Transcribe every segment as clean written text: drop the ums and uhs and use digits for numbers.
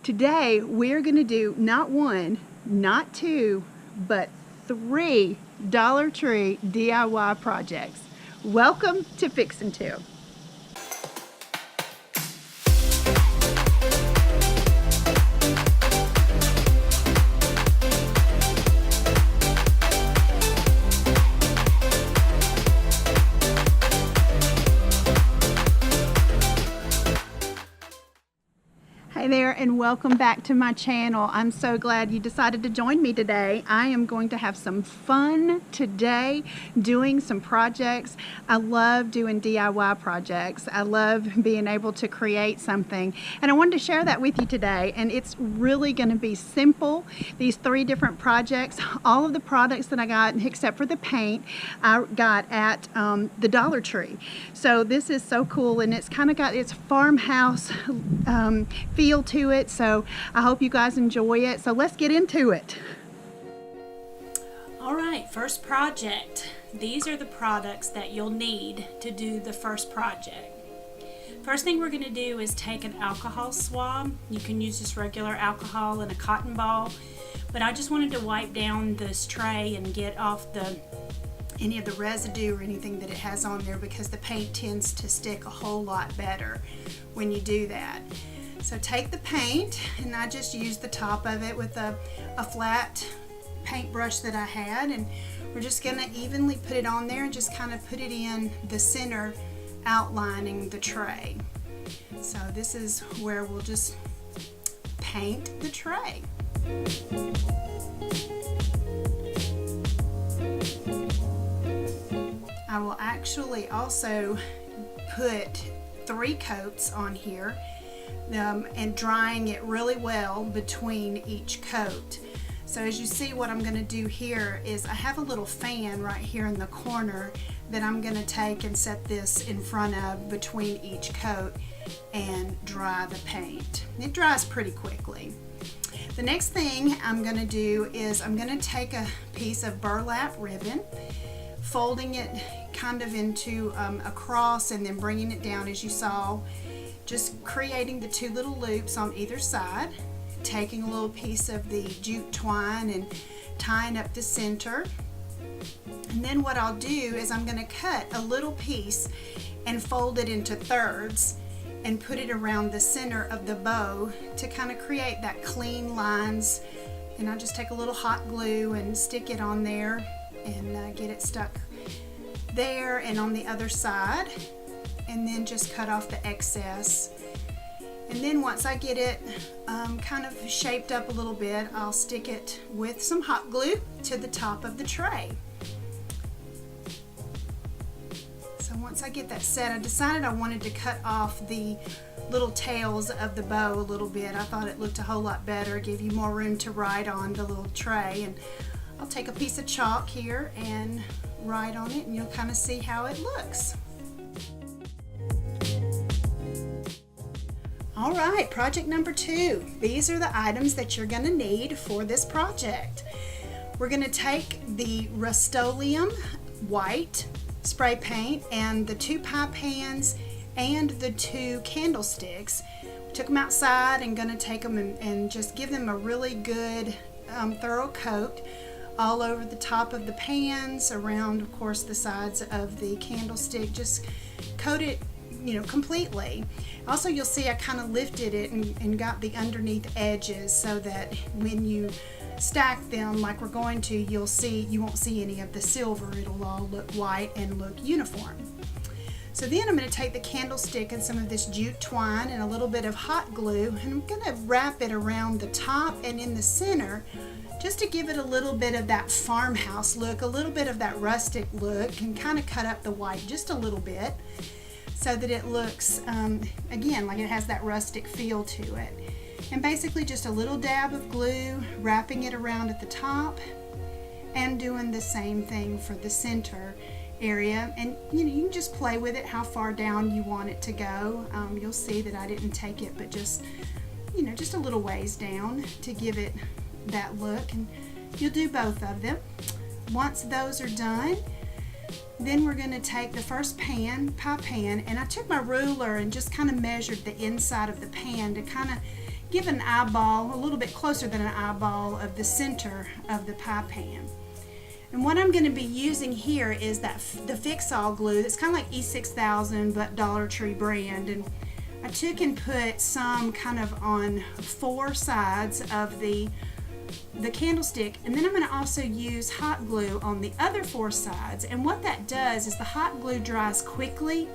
Today we're going to do not one, not two, but 3 Dollar Tree DIY projects. Welcome to Fixin' 2. Hey there, and welcome back to my channel. I'm so glad you decided to join me today. I am going to have some fun today doing some projects. I love doing DIY projects. I love being able to create something, and I wanted to share that with you today. And it's really going to be simple. These 3 different projects, all of the products that I got except for the paint, I got at the Dollar Tree. So this is so cool, and it's kind of got its farmhouse feel to it, so I hope you guys enjoy it. So let's get into it. Alright, first project. These are the products that you'll need to do the first project. First thing we're going to do is take an alcohol swab. You can use just regular alcohol in a cotton ball, but I just wanted to wipe down this tray and get off any of the residue or anything that it has on there, because the paint tends to stick a whole lot better when you do that. So take the paint, and I just used the top of it with a flat paintbrush that I had, and we're just going to evenly put it on there and just kind of put it in the center, outlining the tray. So this is where we'll just paint the tray. I will actually also put 3 coats on here. And drying it really well between each coat. So as you see, what I'm going to do here is I have a little fan right here in the corner that I'm going to take and set this in front of between each coat and dry the paint. It dries pretty quickly. The next thing I'm going to do is I'm going to take a piece of burlap ribbon, folding it kind of into a cross, and then bringing it down as you saw, just creating the 2 little loops on either side, taking a little piece of the jute twine and tying up the center. And then what I'll do is I'm going to cut a little piece and fold it into thirds and put it around the center of the bow to kind of create that clean lines. And I'll just take a little hot glue and stick it on there and get it stuck there and on the other side, and then just cut off the excess. And then once I get it kind of shaped up a little bit, I'll stick it with some hot glue to the top of the tray. So once I get that set, I decided I wanted to cut off the little tails of the bow a little bit. I thought it looked a whole lot better, give you more room to write on the little tray. And I'll take a piece of chalk here and write on it, and you'll kind of see how it looks. Alright, project number 2. These are the items that you're going to need for this project. We're going to take the Rust-Oleum white spray paint and the 2 pie pans and the 2 candlesticks. Took them outside and going to take them and just give them a really good thorough coat all over the top of the pans, around of course the sides of the candlestick. Just coat it completely. Also, you'll see I kind of lifted it and got the underneath edges so that when you stack them like we're going to, you won't see any of the silver. It'll all look white and look uniform. So then I'm going to take the candlestick and some of this jute twine and a little bit of hot glue, and I'm going to wrap it around the top and in the center, just to give it a little bit of that farmhouse look, a little bit of that rustic look, and kind of cut up the white just a little bit, so that it looks, again, like it has that rustic feel to it. And basically just a little dab of glue, wrapping it around at the top, and doing the same thing for the center area. And you can just play with it how far down you want it to go. You'll see that I didn't take it, but just a little ways down to give it that look. And you'll do both of them. Once those are done, then we're going to take the first pie pan, and I took my ruler and just kind of measured the inside of the pan to kind of give an eyeball, a little bit closer than an eyeball of the center of the pie pan. And what I'm going to be using here is the Fixin glue. It's kind of like E6000 but Dollar Tree brand, and I took and put some kind of on 4 sides of the candlestick, and then I'm going to also use hot glue on the other 4 sides. And what that does is the hot glue dries quickly,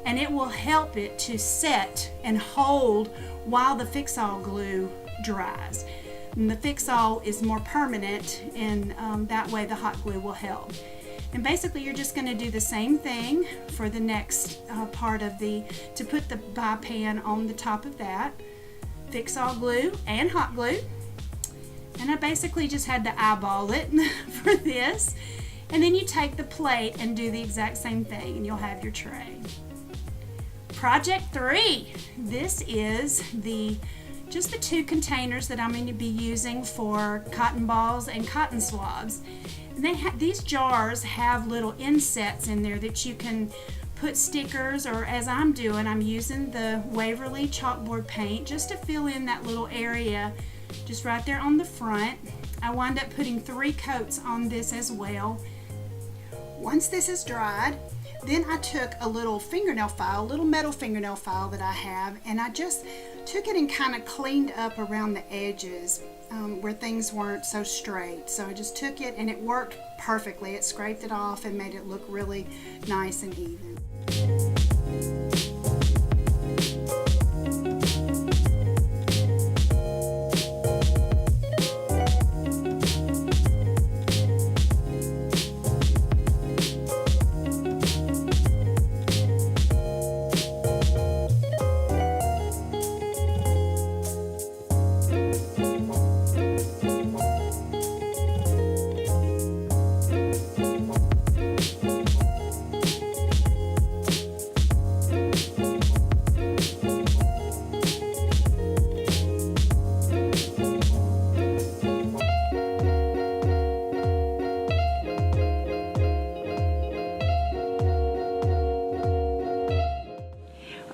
and it will help it to set and hold while the Fixin glue dries. And the Fixin is more permanent, and that way the hot glue will help. And basically you're just going to do the same thing for the next part of to put the pie pan on the top of that. Fixin glue and hot glue. And I basically just had to eyeball it for this. And then you take the plate and do the exact same thing, and you'll have your tray. Project 3. This is just the 2 containers that I'm going to be using for cotton balls and cotton swabs. And these jars have little insets in there that you can put stickers, or as I'm doing, I'm using the Waverly chalkboard paint just to fill in that little area just right there on the front. I wind up putting 3 coats on this as well. Once this is dried, then I took a little fingernail file, a little metal fingernail file that I have, and I just took it and kind of cleaned up around the edges where things weren't so straight. So I just took it and it worked perfectly. It scraped it off and made it look really nice and even.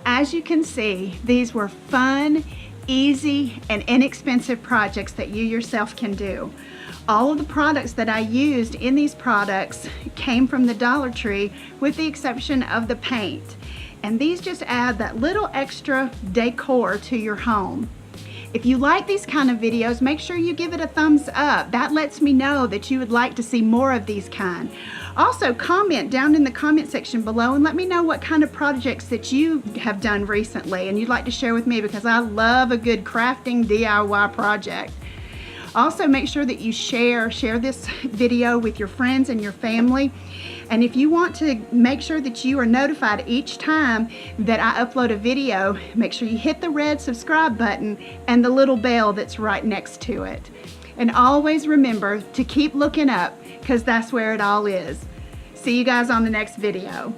As you can see, these were fun, easy, and inexpensive projects that you yourself can do. All of the products that I used in these products came from the Dollar Tree, with the exception of the paint. And these just add that little extra decor to your home. If you like these kind of videos, make sure you give it a thumbs up. That lets me know that you would like to see more of these kind. Also, comment down in the comment section below and let me know what kind of projects that you have done recently and you'd like to share with me, because I love a good crafting DIY project. Also, make sure that you share this video with your friends and your family. And if you want to make sure that you are notified each time that I upload a video, make sure you hit the red subscribe button and the little bell that's right next to it. And always remember to keep looking up, because that's where it all is. See you guys on the next video.